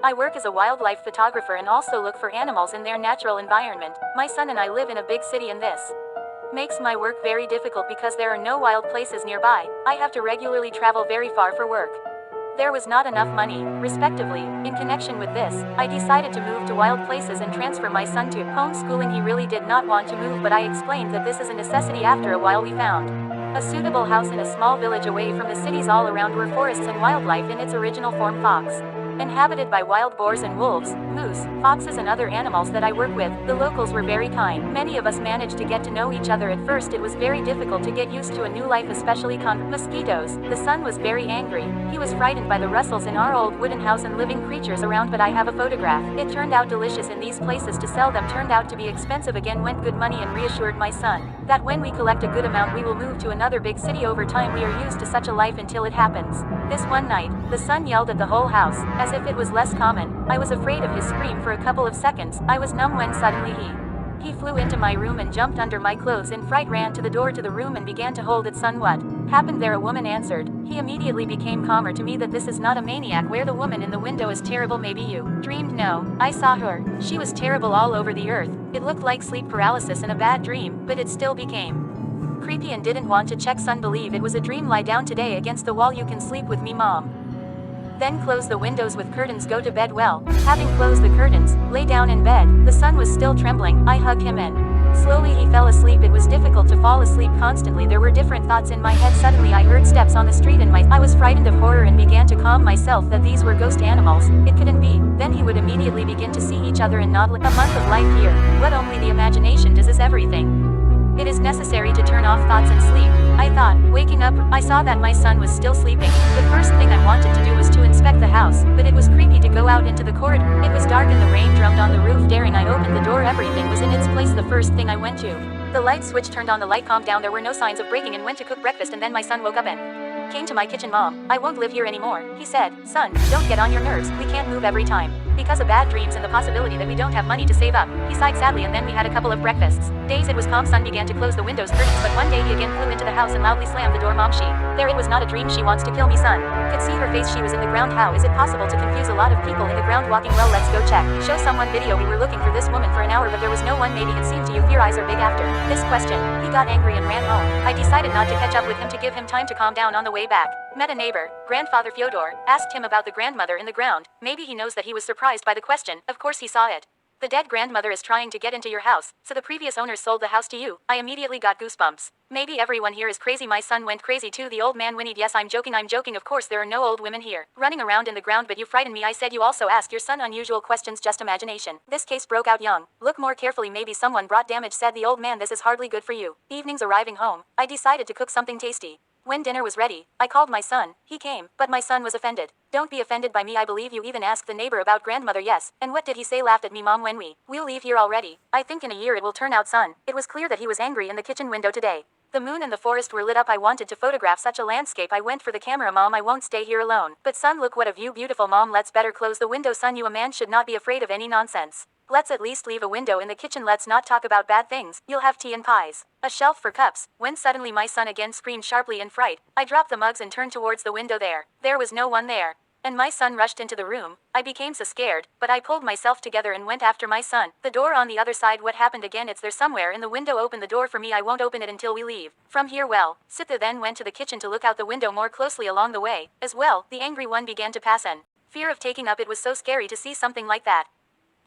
I work as a wildlife photographer and also look for animals in their natural environment. My son and I live in a big city and this makes my work very difficult because there are no wild places nearby. I have to regularly travel very far for work. There was not enough money, respectively. In connection with this, I decided to move to wild places and transfer my son to homeschooling. He really did not want to move, but I explained that this is a necessity. After a while we found a suitable house in a small village away from the cities. All around were forests and wildlife in its original form, fox, inhabited by wild boars and wolves, moose, foxes and other animals that I work with. The locals were very kind. Many of us managed to get to know each other. At first it was very difficult to get used to a new life, especially mosquitoes. The son was very angry. He was frightened by the rustles in our old wooden house and living creatures around, but I have a photograph. It turned out delicious in these places. To sell them turned out to be expensive again, went good money, and reassured my son that when we collect a good amount we will move to another big city. Over time we are used to such a life until it happens. This one night, the son yelled at the whole house, as if it was less common. I was afraid of his scream for a couple of seconds. I was numb when suddenly he flew into my room and jumped under my clothes. In fright ran to the door to the room and began to hold it. Son, what happened there? A woman answered. He immediately became calmer. To me that this is not a maniac. Where the woman in the window is terrible. Maybe you dreamed. No, I saw her. She was terrible all over the earth. It looked like sleep paralysis and a bad dream, but it still became creepy and didn't want to check. Son, believe it was a dream. Lie down today against the wall. You can sleep with me, Mom. Then close the windows with curtains. Go to bed. Well, having closed the curtains, lay down in bed. The son was still trembling. I hugged him and slowly he fell asleep. It was difficult to fall asleep constantly. There were different thoughts in my head. Suddenly I heard steps on the street and I was frightened of horror and began to calm myself that these were ghost animals. It couldn't be. Then he would immediately begin to see each other and nod. A month of life here. What only the imagination does is everything. It is necessary to turn off thoughts and sleep. I thought, waking up, I saw that my son was still sleeping. The first thing I wanted to do was to inspect the house, but it was creepy to go out into the corridor. It was dark and the rain drummed on the roof. Daring I opened the door, everything was in its place. The first thing I went to the light switch, turned on the light, calmed down. There were no signs of breaking and went to cook breakfast, and then my son woke up and came to my kitchen. Mom, I won't live here anymore, he said. Son, don't get on your nerves. We can't move every time because of bad dreams and the possibility that we don't have money to save up. He sighed sadly, and then we had a couple of breakfasts. Days it was calm. Son began to close the windows, curtains, but one day he again flew into the house and loudly slammed the door. Mom, there it was not a dream. She wants to kill me. Son could see her face. She was in the ground. How is it possible to confuse a lot of people in the ground walking? Well, let's go check. Show someone video. We were looking for this woman for an hour, but there was no one. Maybe it seemed to you fear eyes are big. After this question, he got angry and ran home. I decided not to catch up with him, to give him time to calm down. On the way back, met a neighbor, Grandfather Fyodor, asked him about the grandmother in the ground. Maybe he knows that. He was surprised by the question. Of course he saw it. The dead grandmother is trying to get into your house, so the previous owners sold the house to you. I immediately got goosebumps. Maybe everyone here is crazy. My son went crazy too. The old man whinnied. Yes, I'm joking. Of course there are no old women here running around in the ground, but you frighten me. I said, you also ask your son unusual questions. Just imagination. This case broke out young. Look more carefully. Maybe someone brought damage, said the old man. This is hardly good for you. Evenings arriving home, I decided to cook something tasty. When dinner was ready, I called my son. He came, but my son was offended. Don't be offended by me. I believe you even asked the neighbor about grandmother. Yes, and what did he say? Laughed at me. Mom, when we'll leave here already. I think in a year it will turn out. Son, it was clear that he was angry. In the kitchen window today, the moon and the forest were lit up. I wanted to photograph such a landscape. I went for the camera. Mom, I won't stay here alone. But son, look what a view. Beautiful. Mom, let's better close the window. Son, you a man should not be afraid of any nonsense. Let's at least leave a window in the kitchen. Let's not talk about bad things. You'll have tea and pies. A shelf for cups. When suddenly my son again screamed sharply in fright. I dropped the mugs and turned towards the window. There was no one there. And my son rushed into the room. I became so scared, but I pulled myself together and went after my son. The door on the other side. What happened again? It's there somewhere in the window. Open the door for me. I won't open it until we leave from here. Well, sit there. Then went to the kitchen to look out the window more closely. Along the way, as well, the angry one began to pass in. Fear of taking up. It was so scary to see something like that.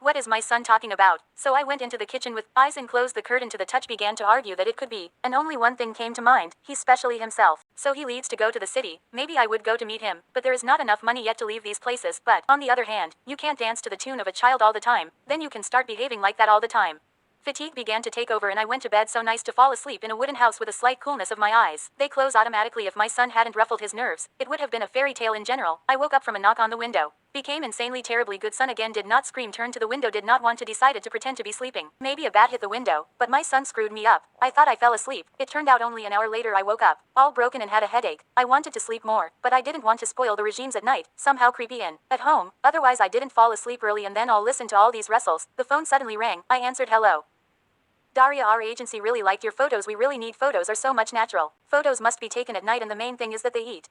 What is my son talking about? So I went into the kitchen with eyes and closed the curtain to the touch. Began to argue that it could be, and only one thing came to mind. He's specially himself. So he leads to go to the city. Maybe I would go to meet him, but there is not enough money yet to leave these places. But, on the other hand, you can't dance to the tune of a child all the time. Then you can start behaving like that all the time. Fatigue began to take over and I went to bed. So nice to fall asleep in a wooden house with a slight coolness of my eyes. They close automatically. If my son hadn't ruffled his nerves, it would have been a fairy tale in general. I woke up from a knock on the window. Became insanely terribly good. Son again did not scream. Turned to the window. Did not want to. Decided to pretend to be sleeping. Maybe a bat hit the window, but my son screwed me up. I thought I fell asleep. It turned out only an hour later I woke up, all broken and had a headache. I wanted to sleep more, but I didn't want to spoil the regimes at night. Somehow creepy in at home. Otherwise I didn't fall asleep early, and then I'll listen to all these rustles. The phone suddenly rang. I answered. Hello. Daria, our agency really liked your photos. We really need photos. Are so much natural. Photos must be taken at night, and the main thing is that they eat.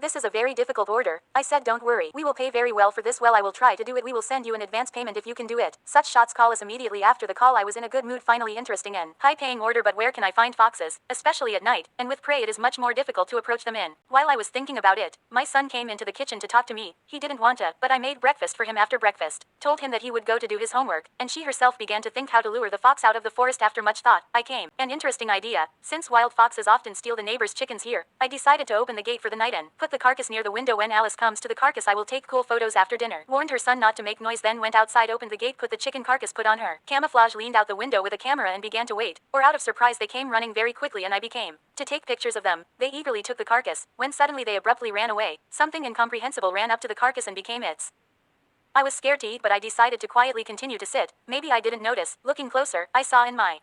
This is a very difficult order. I said don't worry. We will pay very well for this. Well, I will try to do it. We will send you an advance payment if you can do it. Such shots. Call us immediately after the call. I was in a good mood. Finally interesting and high paying order, but where can I find foxes? Especially at night, and with prey it is much more difficult to approach them in. While I was thinking about it, my son came into the kitchen to talk to me. He didn't want to, but I made breakfast for him after breakfast. Told him that he would go to do his homework, and she herself began to think how to lure the fox out of the forest. After much thought, I came. An interesting idea. Since wild foxes often steal the neighbors' chickens here, I decided to open the gate for the night and put the carcass near the window. When Alice comes to the carcass, I will take cool photos after dinner. Warned her son not to make noise, then went outside, opened the gate, put the chicken carcass, put on her camouflage, leaned out the window with a camera and began to wait. Or out of surprise they came running very quickly and I became to take pictures of them. They eagerly took the carcass, when suddenly they abruptly ran away. Something incomprehensible ran up to the carcass and became its. I was scared to eat, but I decided to quietly continue to sit. Maybe I didn't notice. Looking closer, I saw in my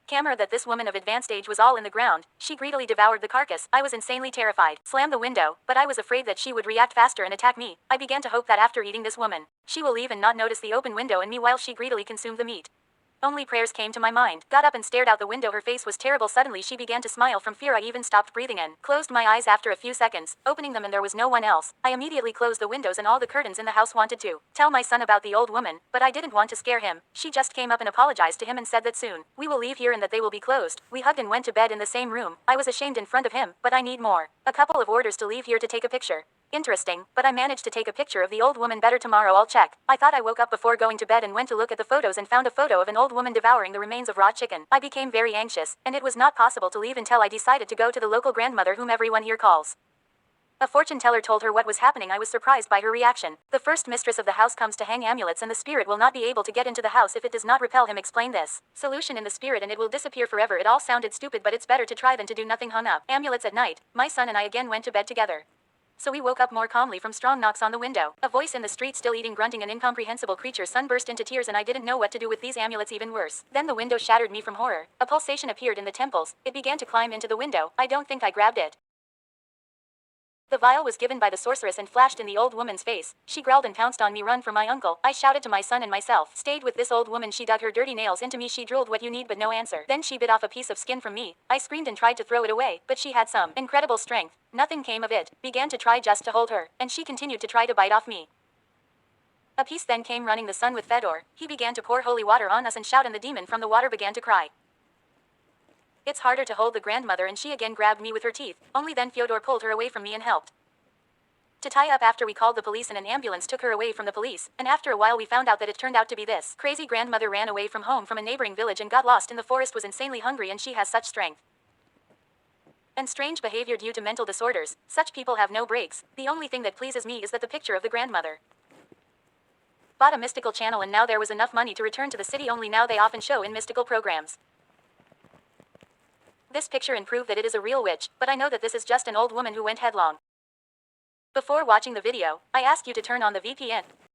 camera that this woman of advanced age was all in the ground. She greedily devoured the carcass. I was insanely terrified. Slammed the window, but I was afraid that she would react faster and attack me. I began to hope that after eating this woman, she will leave and not notice the open window and me while she greedily consumed the meat. Only prayers came to my mind. Got up and stared out the window. Her face was terrible. Suddenly she began to smile. From fear I even stopped breathing and closed my eyes after a few seconds, opening them and there was no one else. I immediately closed the windows and all the curtains in the house. Wanted to tell my son about the old woman, but I didn't want to scare him. She just came up and apologized to him and said that soon we will leave here and that they will be closed. We hugged and went to bed in the same room. I was ashamed in front of him, but I need more. A couple of orders to leave here to take a picture. Interesting, but I managed to take a picture of the old woman. Better tomorrow I'll check. I thought. I woke up before going to bed and went to look at the photos and found a photo of an old woman devouring the remains of raw chicken. I became very anxious, and it was not possible to leave until I decided to go to the local grandmother whom everyone here calls a fortune teller. Told her what was happening. I was surprised by her reaction. The first mistress of the house comes to hang amulets and the spirit will not be able to get into the house if it does not repel him. Explain this solution in the spirit and it will disappear forever. It all sounded stupid, but it's better to try than to do nothing. Hung up amulets at night. My son and I again went to bed together. So we woke up more calmly from strong knocks on the window. A voice in the street, still eating, grunting, an incomprehensible creature. Son burst into tears and I didn't know what to do with these amulets. Even worse, then the window shattered me from horror. A pulsation appeared in the temples. It began to climb into the window. I don't think I grabbed it. The vial was given by the sorceress and flashed in the old woman's face. She growled and pounced on me. Run for my uncle. I shouted to my son and myself. Stayed with this old woman. She dug her dirty nails into me. She drooled what you need but no answer. Then she bit off a piece of skin from me. I screamed and tried to throw it away, but she had some incredible strength. Nothing came of it. Began to try just to hold her, and she continued to try to bite off me. A piece then came running the son with Fedor. He began to pour holy water on us and shout, and the demon from the water began to cry. It's harder to hold the grandmother, and she again grabbed me with her teeth. Only then Fyodor pulled her away from me and helped to tie up. After we called the police and an ambulance took her away from the police, and after a while we found out that it turned out to be this crazy grandmother ran away from home from a neighboring village and got lost in the forest, was insanely hungry, and she has such strength and strange behavior due to mental disorders. Such people have no breaks. The only thing that pleases me is that the picture of the grandmother bought a mystical channel, and now there was enough money to return to the city. Only now they often show in mystical programs this picture and prove that it is a real witch, but I know that this is just an old woman who went headlong. Before watching the video, I ask you to turn on the VPN.